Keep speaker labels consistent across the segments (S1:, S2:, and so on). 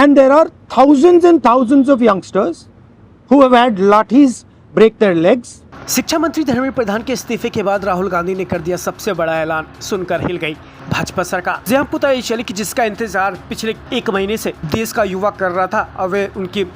S1: And there are thousands and thousands of youngsters who have had lathis break their legs.
S2: शिक्षा मंत्री धर्मेंद्र प्रधान के इस्तीफे के बाद राहुल गांधी ने कर दिया सबसे बड़ा ऐलान, सुनकर हिल गई भाजपा सरकार। जहां पता ये चली कि जिसका इंतजार पिछले एक महीने से देश का युवा कर रहा था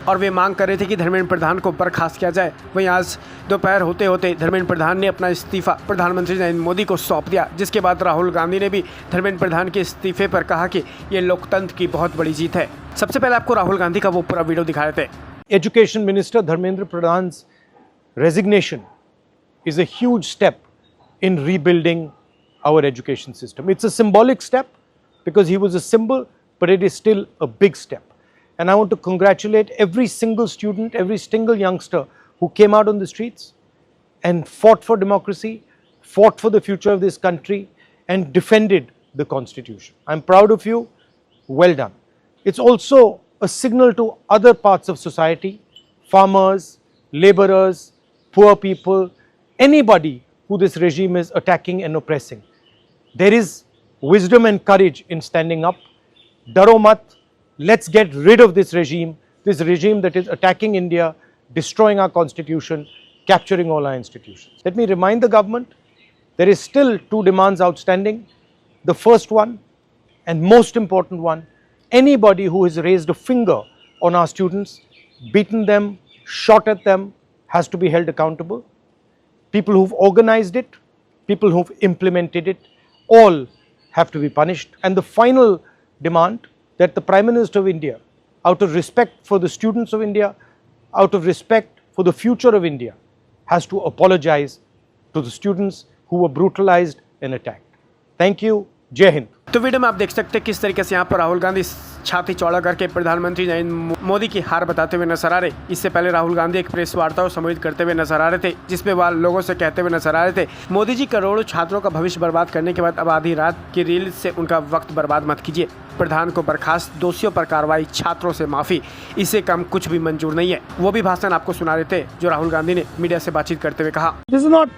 S2: और वे मांग कर रहे थे कि धर्मेंद्र प्रधान को बर्खास्त किया जाए, वहीं आज दोपहर होते होते धर्मेंद्र प्रधान ने अपना इस्तीफा प्रधानमंत्री नरेंद्र मोदी को सौंप दिया, जिसके बाद राहुल गांधी ने भी धर्मेंद्र प्रधान के इस्तीफे पर कहा कि ये लोकतंत्र की बहुत बड़ी जीत है। सबसे पहले आपको राहुल गांधी का वो पूरा वीडियो दिखा रहे थे।
S1: Education Minister Dharmendra Pradhan's resignation is a huge step in rebuilding our education system. It's a symbolic step because he was a symbol, but it is still a big step. And I want to congratulate every single student, every single youngster who came out on the streets and fought for democracy, fought for the future of this country, and defended the Constitution. I'm proud of you. Well done. It's also a signal to other parts of society, farmers, laborers, poor people, anybody who this regime is attacking and oppressing. There is wisdom and courage in standing up. Daro mat, let's get rid of this regime that is attacking India, destroying our constitution, capturing all our institutions. Let me remind the government, there is still two demands outstanding. The first one, and most important one, anybody who has raised a finger on our students, beaten them, shot at them, has to be held accountable. People who've organized it, people who've implemented it, all have to be punished. And the final demand that the Prime Minister of India, out of respect for the students of India, out of respect for the future of India, has to apologize to the students who were brutalized and attacked. Thank you. जय हिंद।
S2: तो video में आप देख सकते हैं किस तरीके से यहाँ पर राहुल गांधी छाती चौड़ा करके प्रधानमंत्री नरेंद्र मोदी की हार बताते हुए नजर आ रहे। इससे पहले राहुल गांधी एक प्रेस वार्ता को संबोधित करते हुए नजर आ रहे थे, जिसमें वह लोगों से कहते हुए नजर आ रहे थे, मोदी जी करोड़ों छात्रों का भविष्य बर्बाद करने के बाद अब आधी रात की रील से उनका वक्त बर्बाद मत कीजिए। प्रधान को बर्खास्त, दोषियों पर कार्रवाई, छात्रों से माफी, इससे कम कुछ भी मंजूर नहीं है। वो भी भाषण आपको सुना रहे थे जो राहुल गांधी ने मीडिया से बातचीत करते हुए कहा।
S1: This is not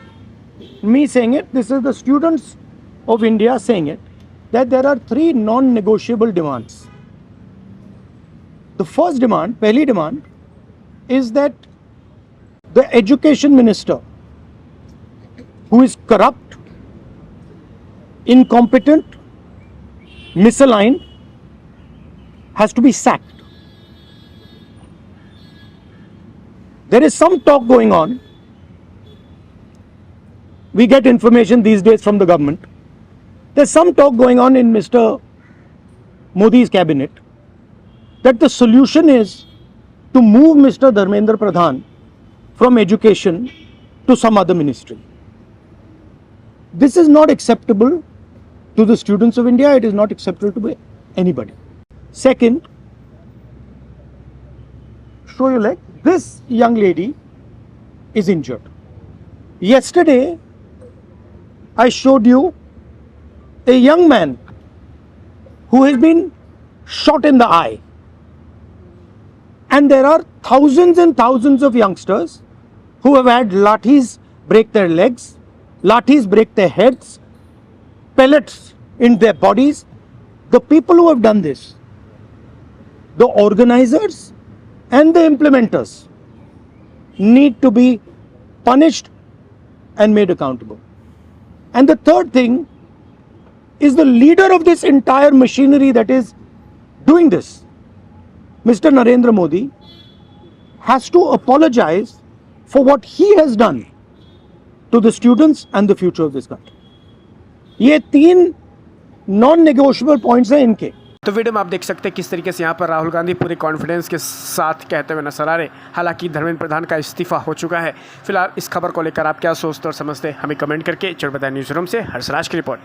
S1: me saying it, this is the students of India saying it, that there are three non-negotiable demands. The first demand, pehli demand, is that the education minister, who is corrupt, incompetent, misaligned, has to be sacked. There is some talk going on. We get information these days from the government. There's some talk going on in Mr. Modi's cabinet that the solution is to move Mr. Dharmendra Pradhan from education to some other ministry. This is not acceptable to the students of India. It is not acceptable to anybody. Second, show your leg. This young lady is injured. Yesterday, I showed you a young man who has been shot in the eye. And there are thousands and thousands of youngsters who have had lathis break their legs, lathis break their heads, pellets in their bodies. The people who have done this, the organizers and the implementers, need to be punished and made accountable. And the third thing is the leader of this entire machinery that is doing this, Mr. Narendra Modi, has to apologize for what he has done to the students and the future of this country. ये तीन non-negotiable points हैं इनके।
S2: तो video में आप देख सकते हैं किस तरीके से यहाँ पर राहुल गांधी पूरे कॉन्फिडेंस के साथ कहते हुए नजर आ रहे। हालांकि धर्मेंद्र प्रधान का इस्तीफा हो चुका है। फिलहाल इस खबर को लेकर आप क्या सोचते और समझते हैं, हमें कमेंट करके जरूर बताएं। न्यूज़ रूम से हर्षराज की रिपोर्ट।